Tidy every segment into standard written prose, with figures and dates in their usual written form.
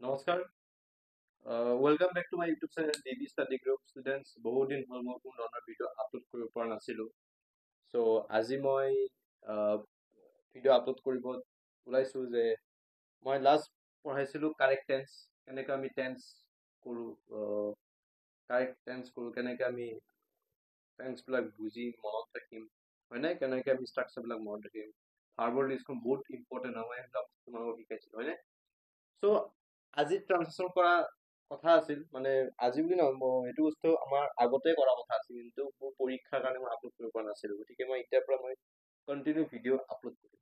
নমস্কাৰ। Welcome back to my YouTube channel DD study group students. বহুত দিন হ'ল মই কোনো ধৰণৰ ভিডিঅ' আপলোড কৰিব পৰা নাছিলোঁ। চ' আজি মই ভিডিঅ' আপলোড কৰিব ওলাইছোঁ যে মই লাষ্ট পঢ়াইছিলোঁ কাৰেক্ট টেন্স, কেনেকৈ আমি টেন্স কৰোঁ, কেনেকৈ আমি টেন্সবিলাক বুজি মনত ৰাখিম, হয়নে? কেনেকৈ আমি ষ্ট্ৰাকচাৰবিলাক মনত ৰাখিম, ভাৰ্বৰ লিষ্টখন বহুত ইম্পৰ্টেণ্ট হয়, মই সেইবিলাক তোমালোকক শিকাইছিলোঁ, হয়নে? চ' আজি ট্ৰান্সলেশ্যন কৰা কথা আছিল, মানে আজি বুলি নহয়, মই সেইটো বস্তু আমাৰ আগতে কৰা কথা আছিল, কিন্তু মোৰ পৰীক্ষাৰ কাৰণে মই আপলোড কৰিব পৰা নাছিলোঁ। গতিকে মই এতিয়াৰ পৰা মই কণ্টিনিউ ভিডিঅ' আপলোড কৰিম,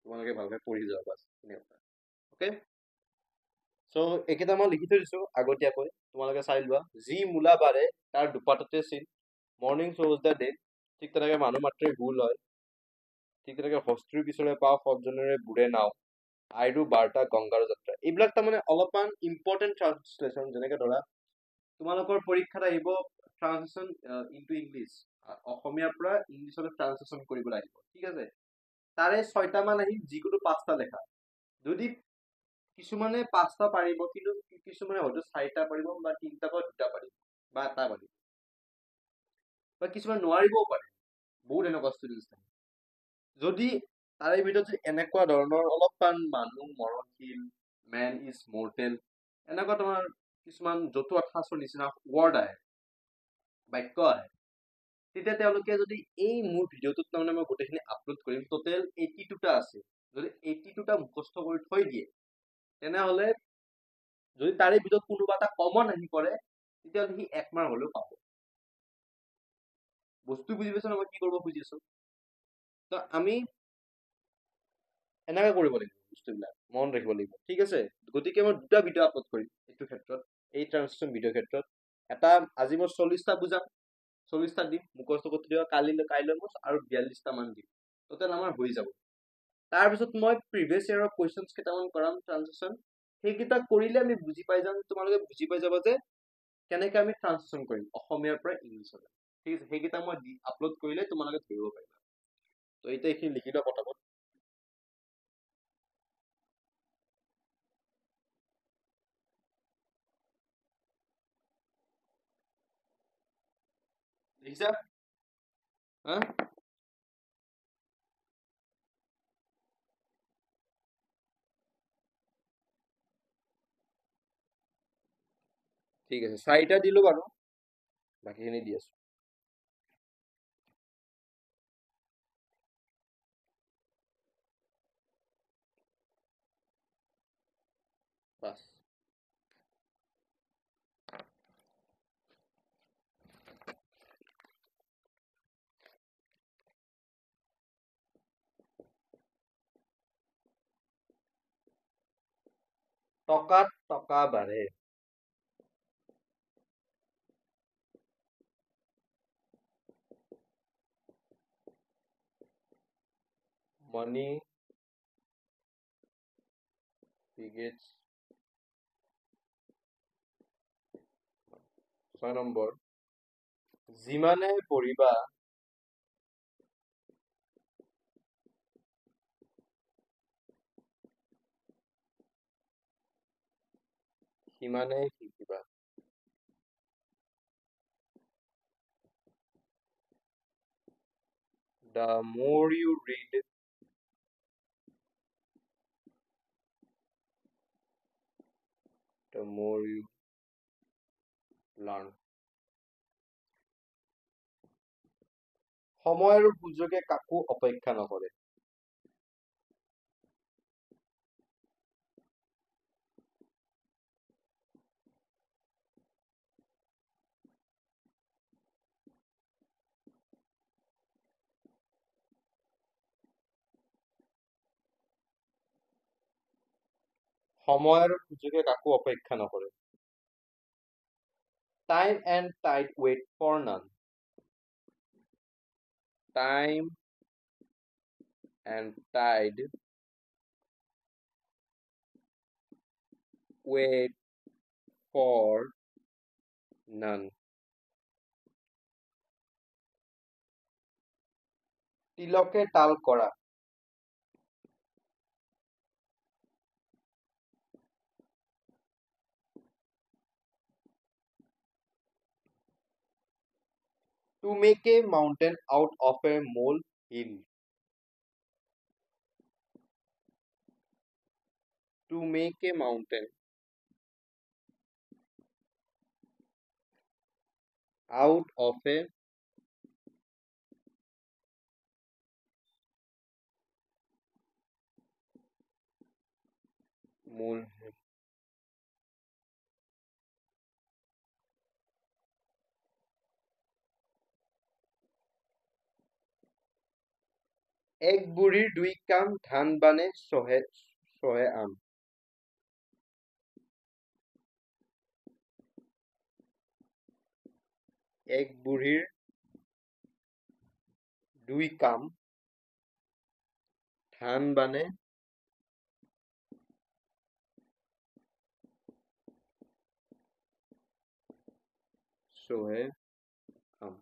তোমালোকে ভালকৈ পঢ়ি যাবা বাছ, এনে কথা। অ'কে, চ' এইকেইটা মই লিখি থৈ দিছোঁ আগতীয়াকৈ, তোমালোকে চাই লোৱা। যি মূলা বাঢ়ে তাৰ দুপাততে চিন, মৰ্ণিং শ্ব'জ দ্য ডে। ঠিক তেনেকৈ মানুহ মাত্ৰেই ভুল হয়, ঠিক তেনেকৈ হস্তিৰ পিছৰে পাওঁ সজ্জনেৰে বুৰে নাও, আইৰু বাৰ্তা গংগাৰ যাত্ৰা। এইবিলাক তাৰমানে অলপমান ইম্পৰ্টেণ্ট ট্ৰান্সলেশ্যন। যেনেকে ধৰা তোমালোকৰ পৰীক্ষাত আহিব ট্ৰান্সলেশ্যন ইনটু ইংলিছ, অসমীয়াৰ পৰা ইংলিছলৈ ট্ৰান্সলেশ্যন কৰিবলৈ আহিব, ঠিক আছে? তাৰে 6টা মান আহিল, যিকোনো 5টা লেখা। যদি কিছুমানে 5টা পাৰিব, কিন্তু কিছুমানে হয়তো 4টা পাৰিব, বা 3টা বা 2টা পাৰিব, বা 1টা পাৰিব, বা কিছুমান নোৱাৰিবও পাৰে। বহুত এনেকুৱা ষ্টুডেণ্টছ থাকে। যদি তাৰে ভিতৰত যদি এনেকুৱা ধৰণৰ অলপমান মানুহ মৰণশীল, মেন ইজ মৰ্টেল, এনেকুৱা তোমাৰ কিছুমান জতুৱা ঠাঁচৰ নিচিনা ৱৰ্ড আহে, বাক্য আহে, তেতিয়া তেওঁলোকে যদি এই মোৰ ভিডিঅ'টোত তাৰমানে মই গোটেইখিনি আপলোড কৰিম, টোটেল 82টা আছে, যদি 82টা মুখস্থ কৰি থৈ দিয়ে, তেনেহ'লে যদি তাৰে ভিতৰত কোনোবা এটা কমন আহি পৰে, তেতিয়াহ'লে সি 1 মাৰ্ক হ'লেও পাব। বস্তু বুজি পাইছা ন মই কি কৰিব খুজি আছো? তো আমি এনেকৈ কৰিব লাগিব, বস্তুবিলাক মনত ৰাখিব লাগিব, ঠিক আছে? গতিকে মই 2টা ভিডিঅ' আপলোড কৰিম এইটো ক্ষেত্ৰত, এই ট্ৰান্সলেশ্যন ভিডিঅ'ৰ ক্ষেত্ৰত। এটা আজি মই 40টা বুজাম, 40টা দিম মুখস্থ কৰি দিবা, কাইলৈ মই আৰু 42টা মান দিম, টোটেল আমাৰ হৈ যাব। তাৰপিছত মই প্ৰিভিয়াছ ইয়াৰৰ কুৱেশ্যনছ কেইটামান কৰাম ট্ৰান্সলেশ্যন, সেইকেইটা কৰিলে আমি বুজি পাই যাম, তোমালোকে বুজি পাই যাবা যে কেনেকৈ আমি ট্ৰান্সলেশ্যন কৰিম অসমীয়াৰ পৰা ইংলিছলৈ, ঠিক আছে? সেইকেইটা মই আপলোড কৰিলে তোমালোকে ধৰিব পাৰিবা। তো এতিয়া এইখিনি লিখি লোৱা পটাপট। দেখিছা? হা? ঠিক আছে, 4টা দিলো বাৰু, বাকীখিনি দি আছো। বাছ। টকাত টকা বাঢ়ে, মানি begets 6 নম্বৰ, যিমানে পঢ়িবা সিমানেই শিকিবা। The more you read, the more you learn. সময় আৰু সুযোগে কাকো অপেক্ষা নকৰে। সময় আৰু সুযোগে কাকো অপেক্ষা নকৰে। Time and tide wait for none. Time and tide wait for none. তিলকে তাল কৰা, To make a mountain out of a molehill. To make a mountain out of a molehill. এক বুঢ়ীৰ দুই কাম ধান বানে চহে আম। এক বুঢ়ীৰ দুই কাম ধান বানে চহে আম।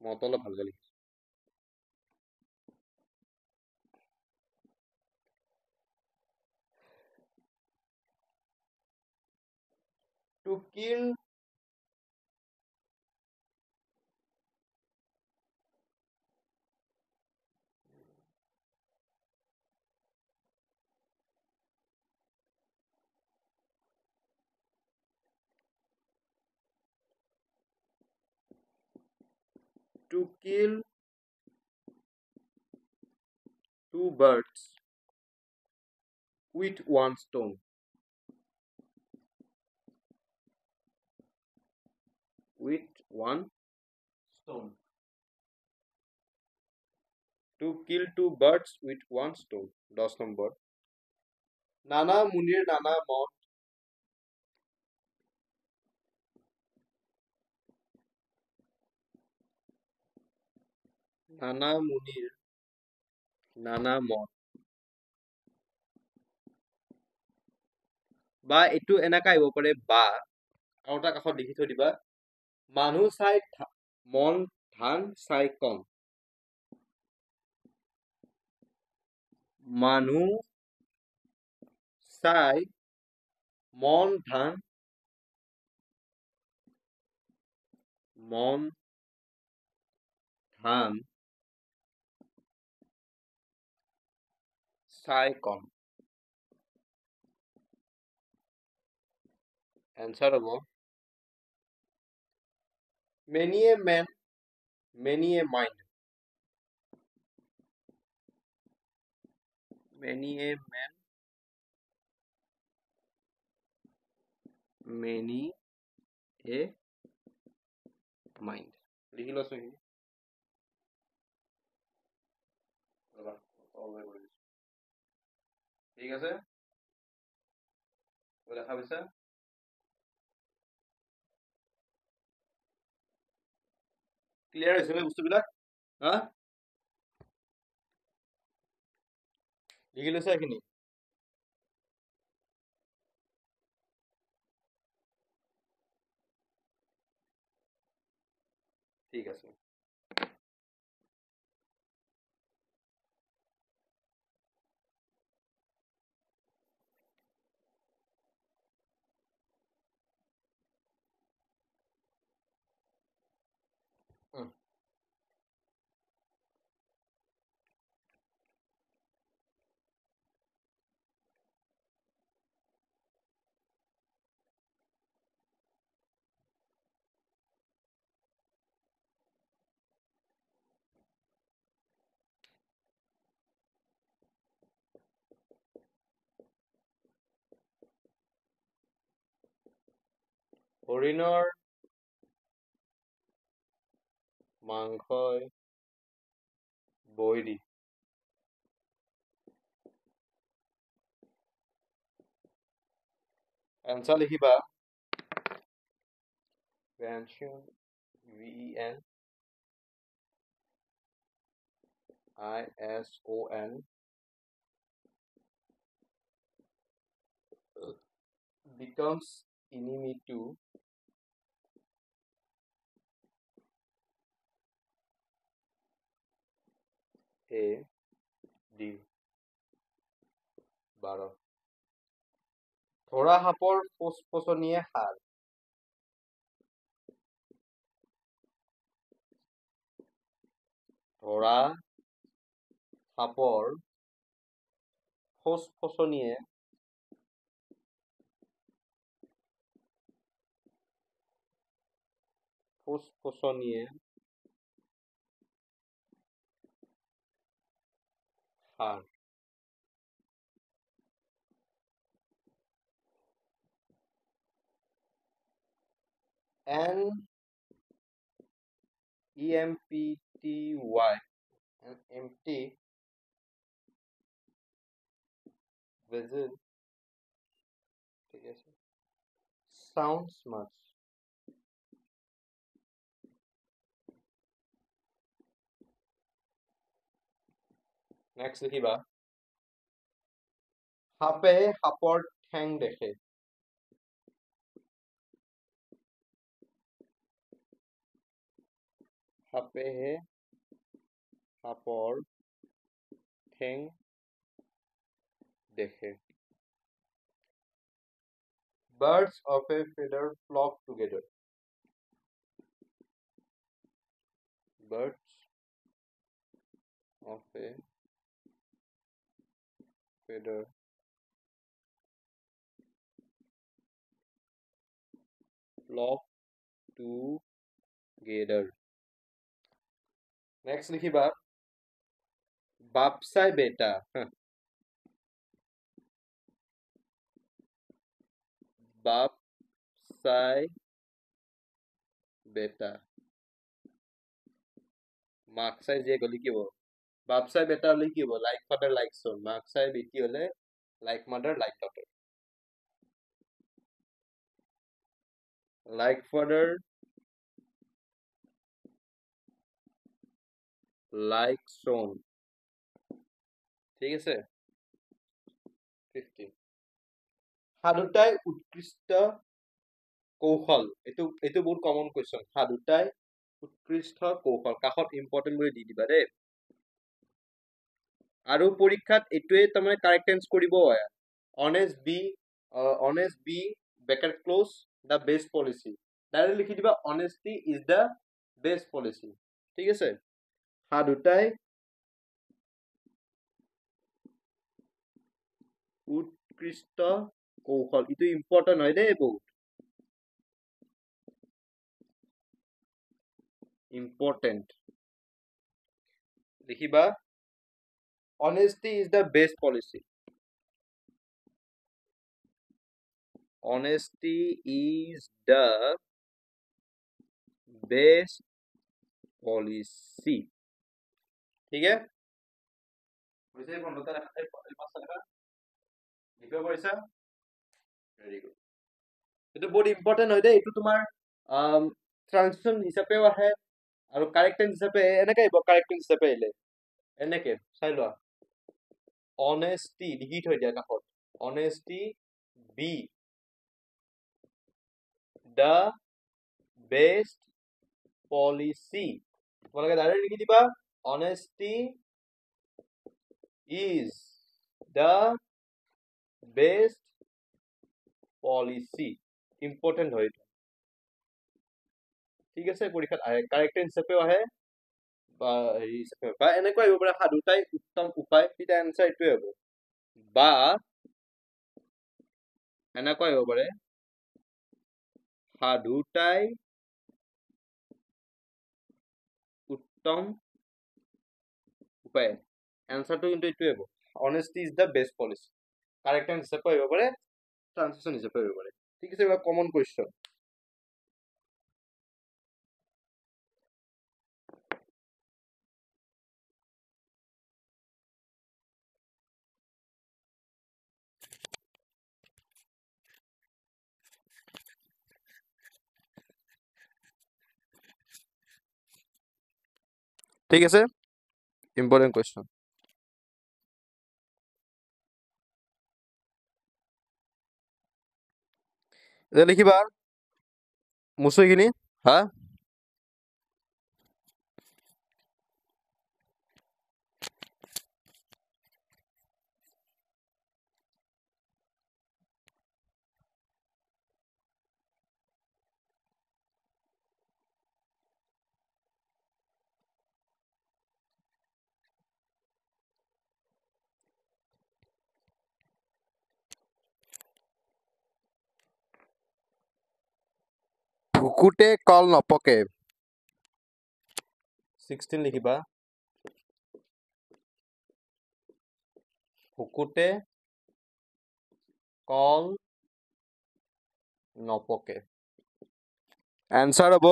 মইতো অলপ ভালকৈ লিখিছো। To kill to kill two birds with one stone. With one stone. To kill two birds with one stone. 10 নম্বর। নানা মুনির নানা মত। নানা মুনিৰ নানা মত। বা এইটো এনেকা আহিব পাৰে বা আৰু এটা কাষত লিখি থৈ দিবা মানুহ চাই মন ধান চাই কম। মানুহ চাই মন ধান চাই কম। এনসার হব many a man many a mind. Many a man many a mind. লিখি লৈছো এইখিনি। ঠিক আছে দেখা পাইছা ক্লিয়াৰ হৈছে নে বস্তুবিলাক হা লিখি লৈছা এইখিনি ঠিক আছে হৰিণৰ মাংসই বৈৰী এনসাৰ লিখিবা VEN ISON becomes enemy to a deer 12 ধৰা সাপৰ পচপচনীয়ে সাৰ ধৰা সাপৰ ফচফচনিয়ে সাৰ NEMPTY vessel ঠিক আছে sounds much next লিখিবা সাপে সাপৰ ঠেং দেখে সাপেহে সাপৰ ঠেং দেখে birds of a feather flock together birds of a feather flock together next লিখিবা বাপসাই বেটা বাপসাই বেটা মাকসাই যে গলি কি হবো বাপসাই বেটা হলে কি হবো লাইক ফাদার লাইক সন মাকসাই বেটি হলে like mother like daughter like father like son ঠিক আছে 50 সাধুতাই উৎকৃষ্ট কৌশল এইটো বহুত কমন কোৱেশ্চন সাধুতাই উৎকৃষ্ট কৌশল কাষত ইম্পৰ্টেন্ট বুলি দি দিবা দেই আৰু পৰীক্ষাত এইটোৱে তাৰমানে কাৰেক্ট টেন্স কৰিব হয় honest be bracket close the best policy direct লিখি দিবা honesty is the best policy ঠিক আছে সাধুতাই উৎকৃষ্ট কৌশল ইটো ইম্পৰ্টেন্ট হয় দেই বহুত important লিখিবা honesty is the best policy honesty is the best policy ঠিক আছে বুঝে বন্ধুটা এই পাঁচটা লেখা লিখিব পাৰিছা ভেৰি গুড এটা বহুত ইম্পৰ্টেন্ট হয় দেই এইটো তোমাৰ ট্ৰান্সলেশন হিচাপেও আহে আৰু কাৰেক্ট হিচাপে এনেকৈ আহিব কাৰেক্ট হিচাপে আহিলে এনেকে চাই লোৱা honesty লিখি থৈ দিয়া কাষত honesty be the best policy তোমালোকে ডাইৰেক্ট লিখি দিবা honesty is the best policy important হয় ঠিক আছে পৰীক্ষাত আহে কাৰেক্ট হিচাপেও আহে বা হেৰি হিচাপে বা এনেকুৱা আহিব পাৰে সাধুতাই উত্তম উপায় তেতিয়া এনসাৰ এইটোৱে হ'ব বা এনেকুৱা আহিব পাৰে সাধুতাই উত্তম উপায় এনসাৰটো কিন্তু এইটোৱে হ'ব honesty is the best policy correct হিচাপে আহিব পাৰে ট্ৰান্সলেশন হিচাপে আহিব পাৰে ঠিক আছে এবাৰ কমন কোৱেশ্চন ঠিক আছে ইম্পৰ্টেন্ট কোৱেশ্চন এটা লিখিবা মুছৈখিনি হা ভুকুতে কল নপকে 16 লিখিবা ভুকুতে কল নপকে answer হব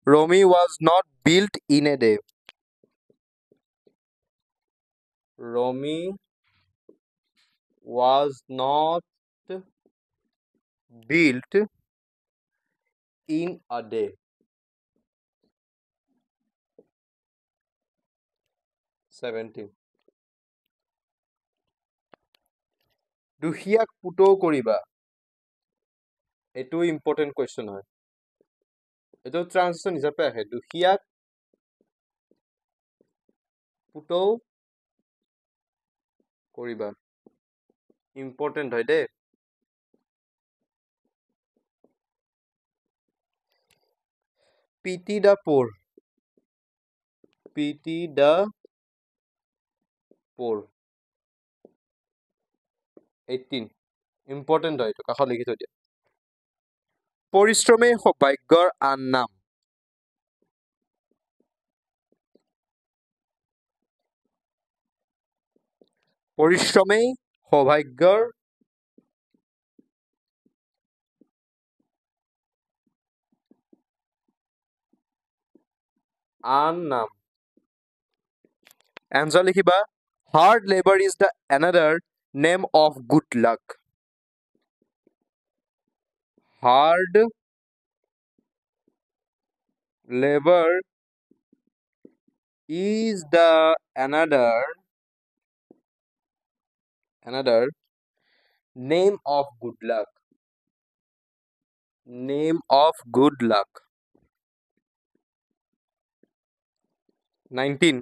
Rome was not built in a day Rome was not built in a day 17 দুহিয়াক পুতৌ কৰিবা এইটো ইম্পৰ্টেণ্ট কুৱেশ্যন হয় এইটো ট্ৰান্সলেশ্যন হিচাপে আহে দুহিয়াক পুতৌ কৰিবা ইম্পৰ্টেণ্ট হয় দেই pity the poor pity the poor 18 important হয় এইটো কাষত লিখি থৈ দিয়া পৰিশ্ৰমেই সৌভাগ্যৰ আন নাম পৰিশ্ৰমেই সৌভাগ্যৰ আন নাম answer লিখিবা hard labor is the another name of good luck hard labor is the another name of good luck name of good luck 19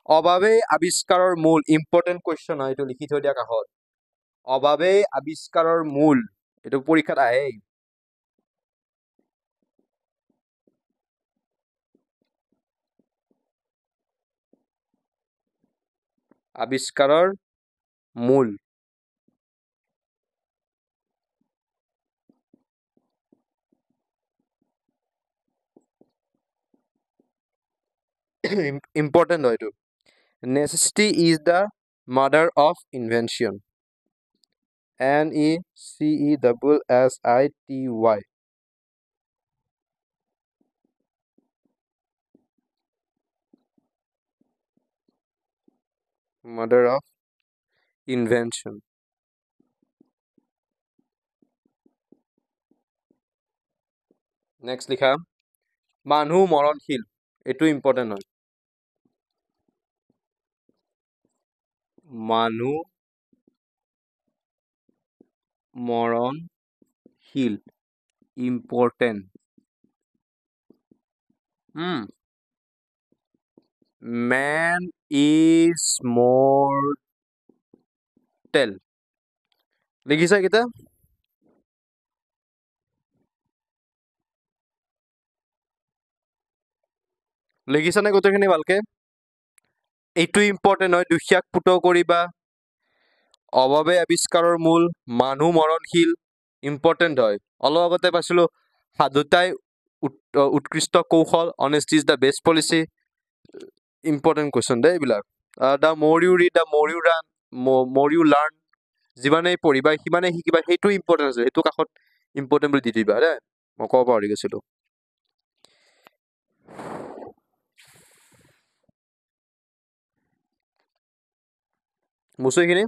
অভাৱে আৱিষ্কাৰৰ মূল ইম্পৰ্টেণ্ট কুৱেশ্যন হয় এইটো লিখি থৈ দিয়া কাষত অভাৱে আৱিষ্কাৰৰ মূল এইটো পৰীক্ষাত আহে আৱিষ্কাৰৰ মূল ইম্পৰ্টেণ্ট হয় এইটো necessity is the mother of invention NECESSITY mother of invention next লিখা মানুহ মৰণশীল এইটো ইম্পৰ্টেণ্ট হয় মানুহ মৰণশীল ইম্পৰ্টেণ্ট man is mortal লিখিছা কেইটা লিখিছানে গোটেইখিনি ভালকে এইটো ইম্পৰ্টেণ্ট হয় দুখীয়াক পুতৌ কৰিবা অভাৱে আৱিষ্কাৰৰ মূল মানুহ মৰণশীল ইম্পৰ্টেণ্ট হয় অলপ আগতে পাইছিলো সাধুতাই উৎকৃষ্ট কৌশল honesty is the best policy important question দেই এইবিলাক the more you read the more you run more you learn যিমানেই পঢ়িবা সিমানেই শিকিবা সেইটো ইম্পৰ্টেণ্ট আছে সেইটো কাষত ইম্পৰ্টেণ্ট বুলি দি দিবা দেই মই ক'ব পাহৰি গৈছিলো মুছো এইখিনি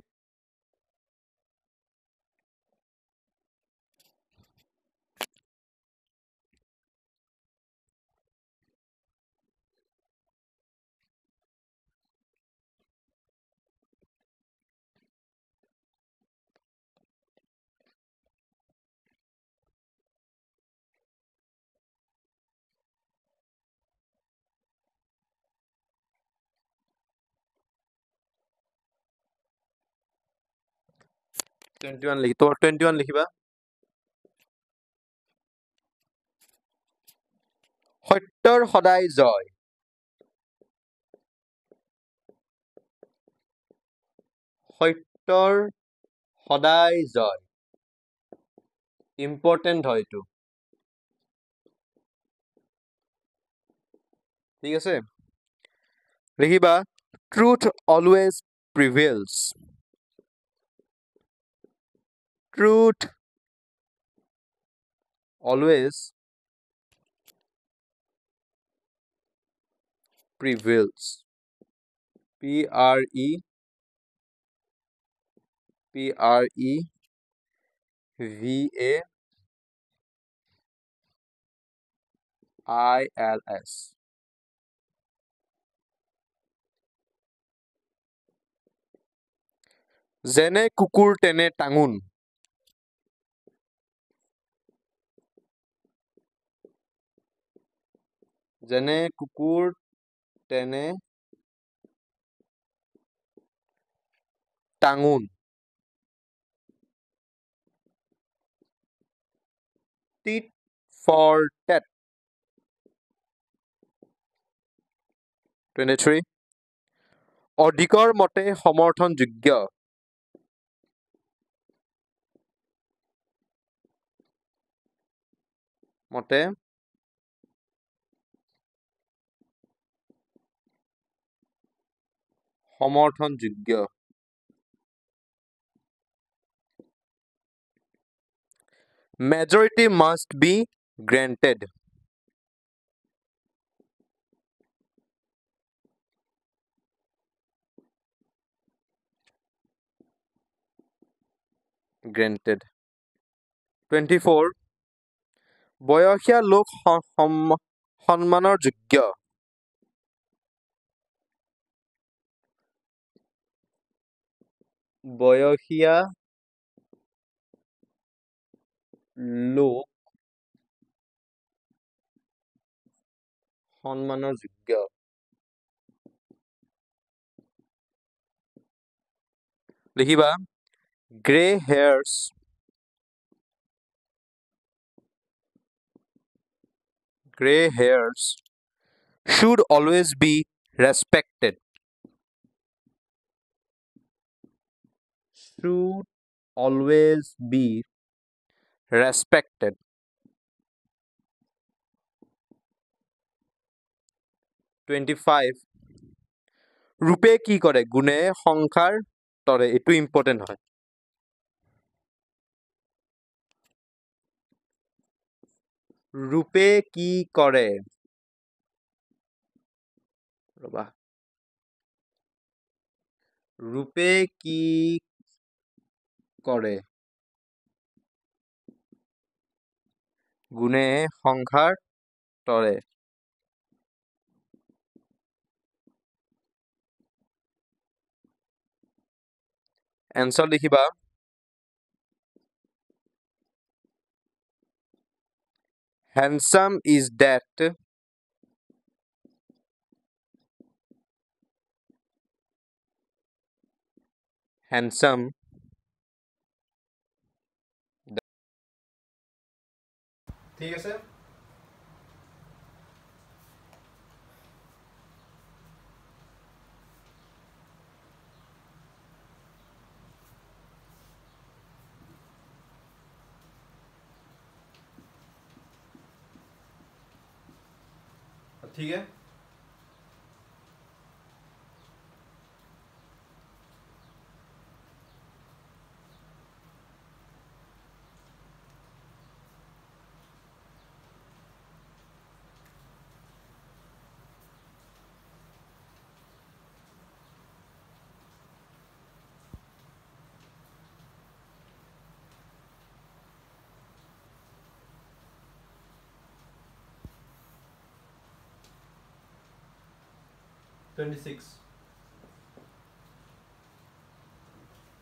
টুৱেণ্টি ওৱান লিখিবা সত্যৰ সদায় জয় সত্যৰ সদায় জয় ইম্পৰ্টেণ্ট হয় এইটো ঠিক আছে, লিখিবা truth always prevails. Truth always prevails. PREVAILS। যেনে কুকুৰ তেনে টাঙোন। যেনে কুকুৰ তেনে টাঙোন। টিট ফৰ টেট। 23 অধিকৰ মতে সমৰ্থনযোগ্য। মতে সমৰ্থনযোগ্য। Majority must be granted. Granted. 24 বয়সীয়া লোক সন্মানৰ যোগ্য। বয়সীয়া লোক সন্মানৰ যোগ্য। লিখিবা gray hairs should always be respected. Should always be respected. 25 ৰূপে কি কৰে গুণে সংসাৰ তৰে। এইটো ইম্পৰ্টেণ্ট হয়। ৰূপে কি কৰে ৰবা ৰূপে কি কৰে গুণে সংসাৰ তৰে। এনসার লিখিবা handsome is that handsome ঠিক আছে। ठीक है।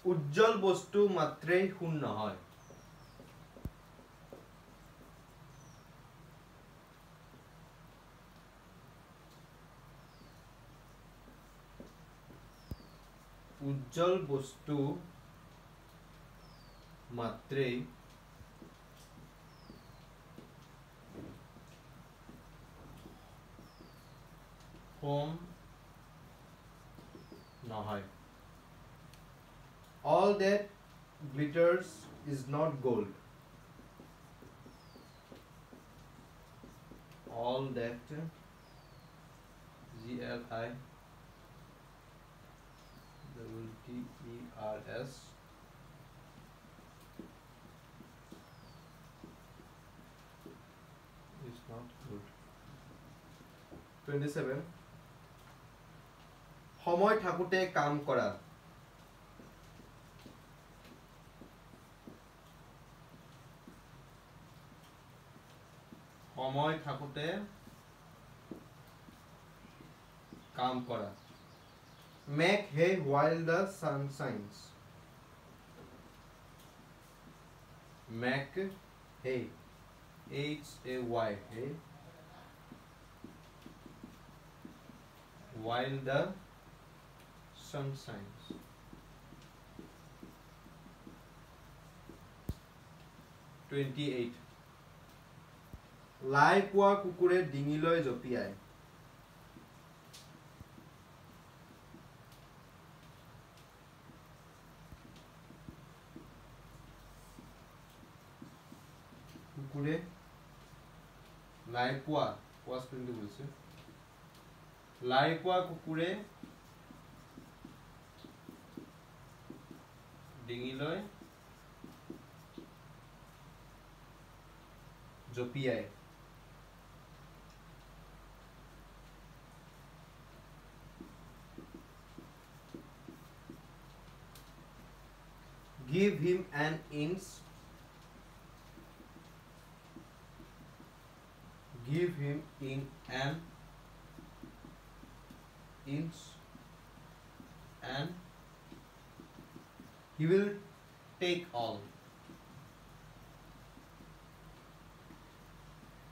উজ্জ্বল বস্তু মাত্ৰেই সোণ নহয়। উজ্জ্বল বস্তু মাত্ৰেই সোণ নহয়। All that glitters is not gold. All that GLITTERS is not good. 27 সময় থাকোতে কাম কৰা সময় থাকোতে কাম কৰা make hay while the sun shines make hay HAY hay while the sun shines 28 লাই পোৱা কুকুৰে ডিঙিলৈ জপিয়ায় কুকুৰে লাই পোৱা স্পেলিংটো বুজিছে লাই পোৱা কুকুৰে ডিঙিলৈ জপিয়ায় give him an inch give him in an inch and he will take all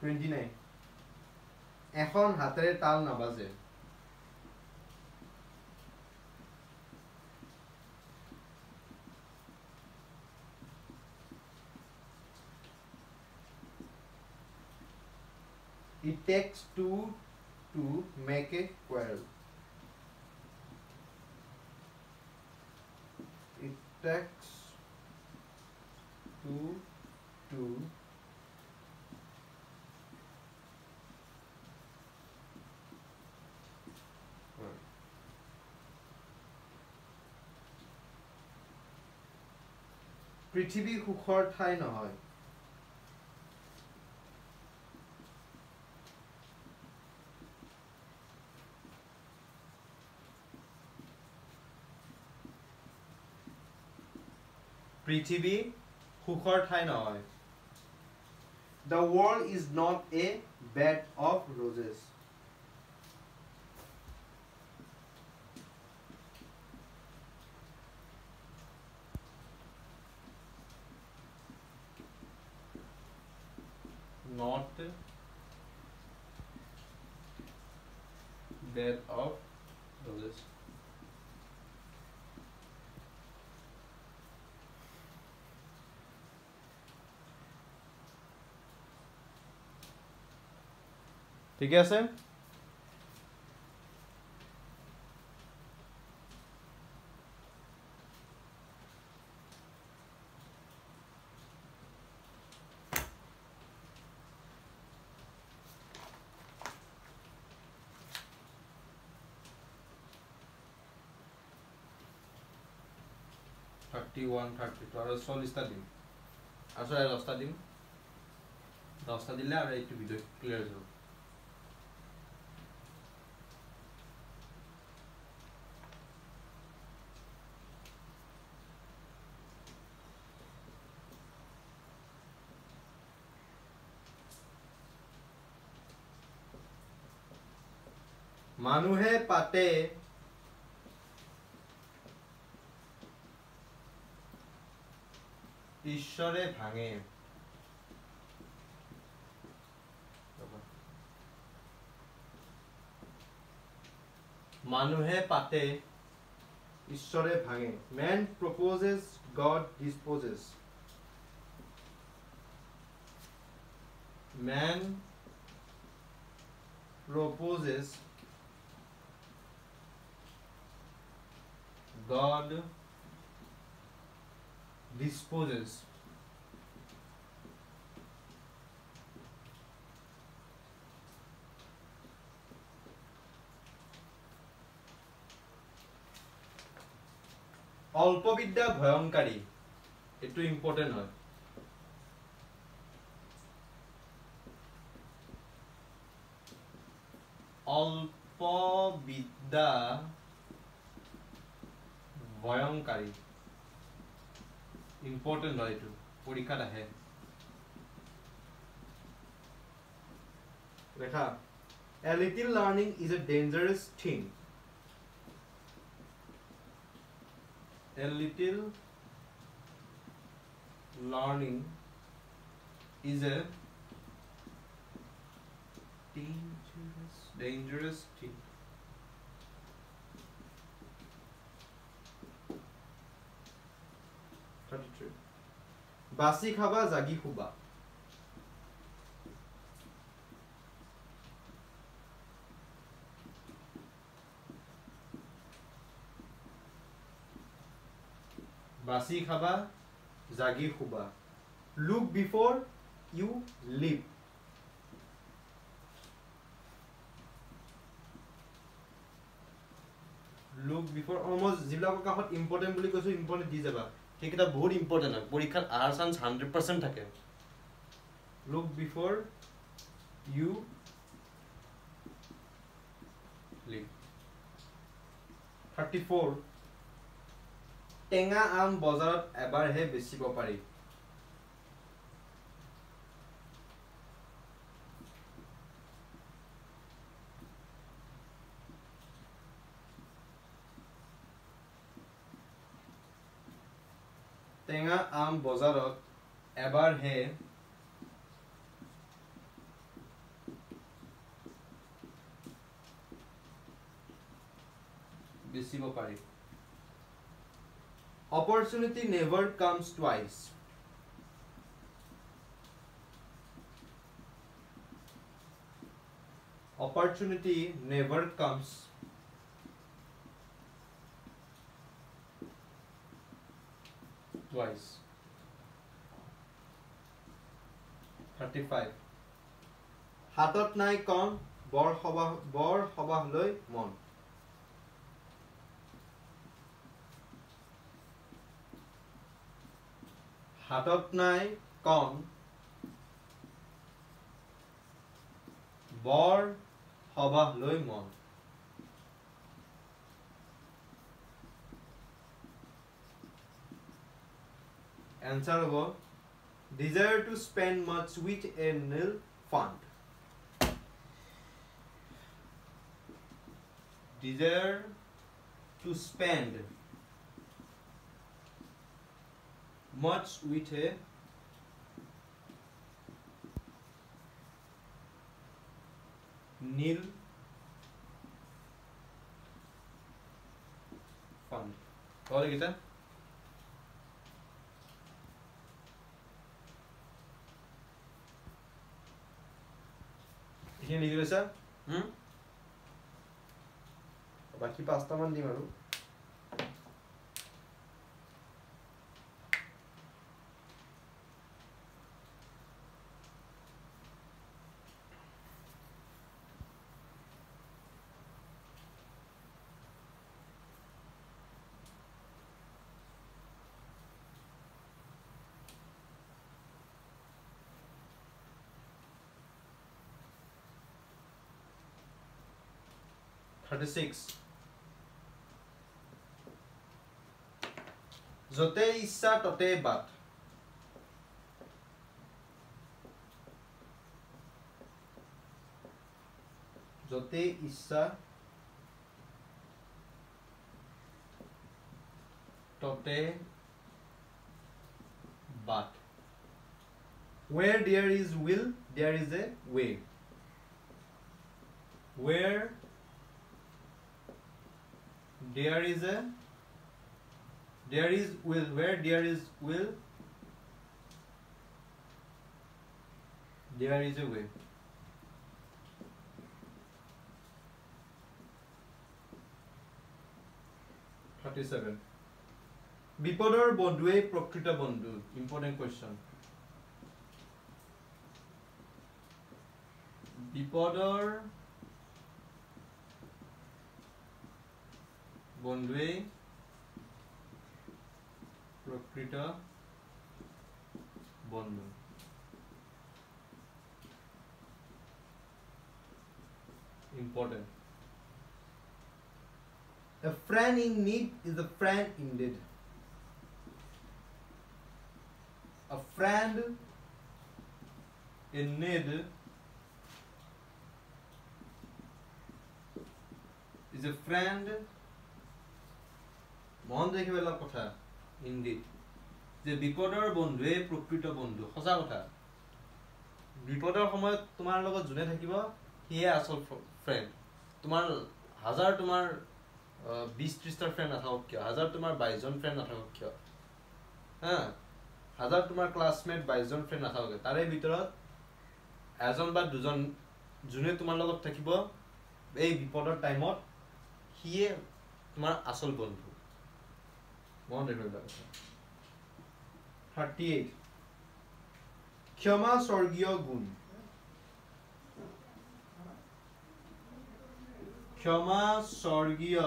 29 এখন হাতেৰে তাল নাবাজে It takes two to make a quarrel. It takes two to পৃথিৱী সুখৰ ঠাই নহয় পৃথিৱী সুখৰ ঠাই নহয় The world is not a bed of roses not bed of roses ঠিক আছে Thirty one, 32 আৰু 40টা দিম আসলে 10টা দিম 10টা দিলে আৰু এইটো ভিডিও ক্লিয়াৰ হৈ যাব মানুহে পাতে ঈশ্বৰে ভাঙে মানুহে পাতে ঈশ্বৰে ভাঙে Man proposes God disposes Man proposes God disposes অল্পবিদ্যা ভয়ংকাৰী এটো ইম্পৰ্টেন্ট হয় অল্পবিদ্যা ভয়ংকাৰী ইম্পৰ্টেন্ট হয় এটো পৰীক্ষাত আহে দেখা A little learning is a dangerous thing. A little learning is a dangerous thing. বাসি খাবা জাগি খুবা বাসি খাবা জাগি খুবা look before you leap look before almost জিবিলাকৰ কাষত ইম্পৰ্টেন্ট বুলি কৈছো ইম্পৰ্টেন্ট দি যাবা সেইকেইটা বহুত ইম্পৰ্টেন্ট হয় পৰীক্ষাত আহাৰ চান্স 100% থাকে look before you leap 34 টেঙা আম বজাৰত এবাৰহে বেচিব পাৰি টেঙা আম বজাৰত এবাৰহে বেচিব পাৰি Opportunity never comes twice. Opportunity never comes twice. 35. হাতত নাই কম বৰ সবাহ লৈ মন হাতত নাই কম বৰ সবাহ লৈ মন answer হ'ব desire to spend much with a nil fund desire to spend much with a nil fund all gita এখানে লিখি লৈছা বাকি 5টা মান দিম আৰু যতে ইচ্ছা ততে বাট যতে ইচ্ছা ততে বাট where there is will there is a way where there is will where there is will there is a way 37 বিপদৰ বন্ধুৱে প্ৰকৃত বন্ধু ইম্পৰ্টেন্ট কোৱেশ্চন বিপদৰ বন্ধুৱে প্রকৃত বন্ধু important A friend in need is a friend indeed. A friend in need is a friend মন দেখিবেলা কথা indeed যে বিপদৰ বন্ধুৱে প্ৰকৃত বন্ধু সঁচা কথা বিপদৰ সময়ত তোমাৰ লগত যোনে থাকিব হিয়ে আসল ফ্ৰেণ্ড তোমাৰ হাজাৰ তোমাৰ 20-30টা ফ্ৰেণ্ড নাথাকক কিয় হাজাৰ তোমাৰ 22 জন ফ্ৰেণ্ড নাথাকক কিয় হা হাজাৰ তোমাৰ ক্লাসমেট 22 জন ফ্ৰেণ্ড নাথাকক তাৰে ভিতৰত এজন বা দুজন যোনে তোমাৰ লগত থাকিব এই বিপদৰ টাইমত হিয়ে তোমাৰ আসল বন্ধু মন ৰাখিবা 38 ক্ষমা স্বৰ্গীয় গুণ ক্ষমা স্বৰ্গীয়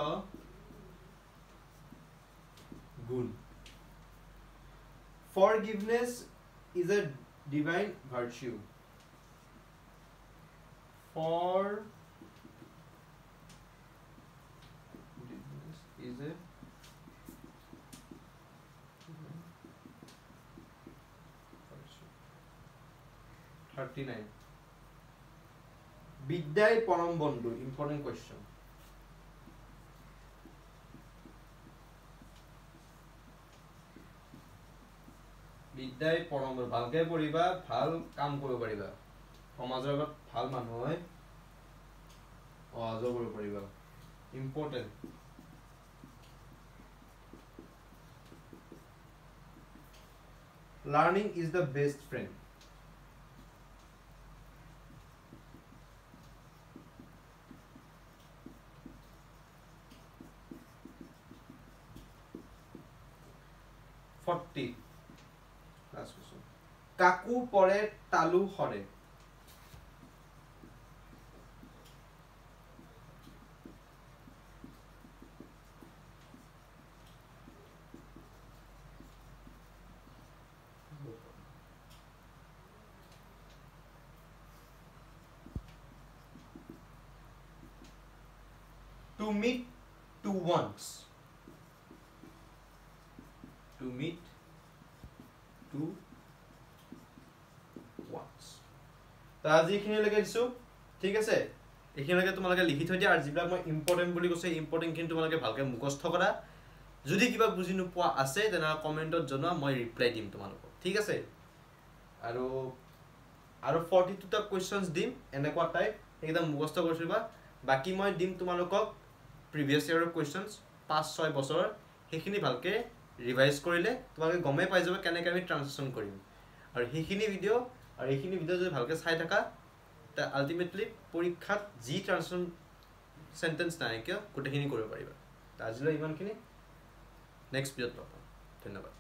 গুণ Forgiveness is a divine virtue. Forgiveness is a virtue. 39 বিদ্যাই পৰম বন্ধু important question. বিদ্যাই পৰম ভালকে পঢ়িবা ভাল কাম কৰিব পাৰিবা সমাজৰ আগত ভাল মানুহ হয় অহাযোৱা কৰিব পাৰিবা important Learning is the best friend. last question কাকু পৰে তালু সৰে To meet two once. to meet two once তা আজি খিনিলৈকে দিছো ঠিক আছে এইখিনিলৈকে তোমালোকে লিখি থৈ দিয়া আৰু যিবিলাক মই ইম্পৰ্টেণ্ট বুলি কৈছে ইম্পৰ্টেণ্টখিনি তোমালোকে ভালকৈ মুখস্থ কৰা যদি কিবা বুজি নোপোৱা আছে তেনেহ'লে কমেণ্টত জনোৱা মই ৰিপ্লাই দিম তোমালোকক ঠিক আছে আৰু 42টা কুৱেশ্যনছ দিম এনেকুৱা টাইপ সেইকেইটা মুখস্থ কৰি থবা বাকী মই দিম তোমালোকক প্ৰিভিয়াছ ইয়াৰৰ কুৱেশ্যনছ 5-6 বছৰৰ সেইখিনি ভালকৈ ৰিভাইজ কৰিলে তোমালোকে গমেই পাই যাব কেনেকৈ আমি ট্ৰান্সলেশ্যন কৰিম আৰু সেইখিনি ভিডিঅ' আৰু এইখিনি ভিডিঅ' যদি ভালকৈ চাই থাকা তা আল্টিমেটলি পৰীক্ষাত যি ট্ৰান্সলেশ্যন সেন্টেন্স নাই কিয় গোটেইখিনি কৰিব পাৰিবা আজিলৈ ইমানখিনি নেক্সট ভিডিঅ'ত লগ পাম ধন্যবাদ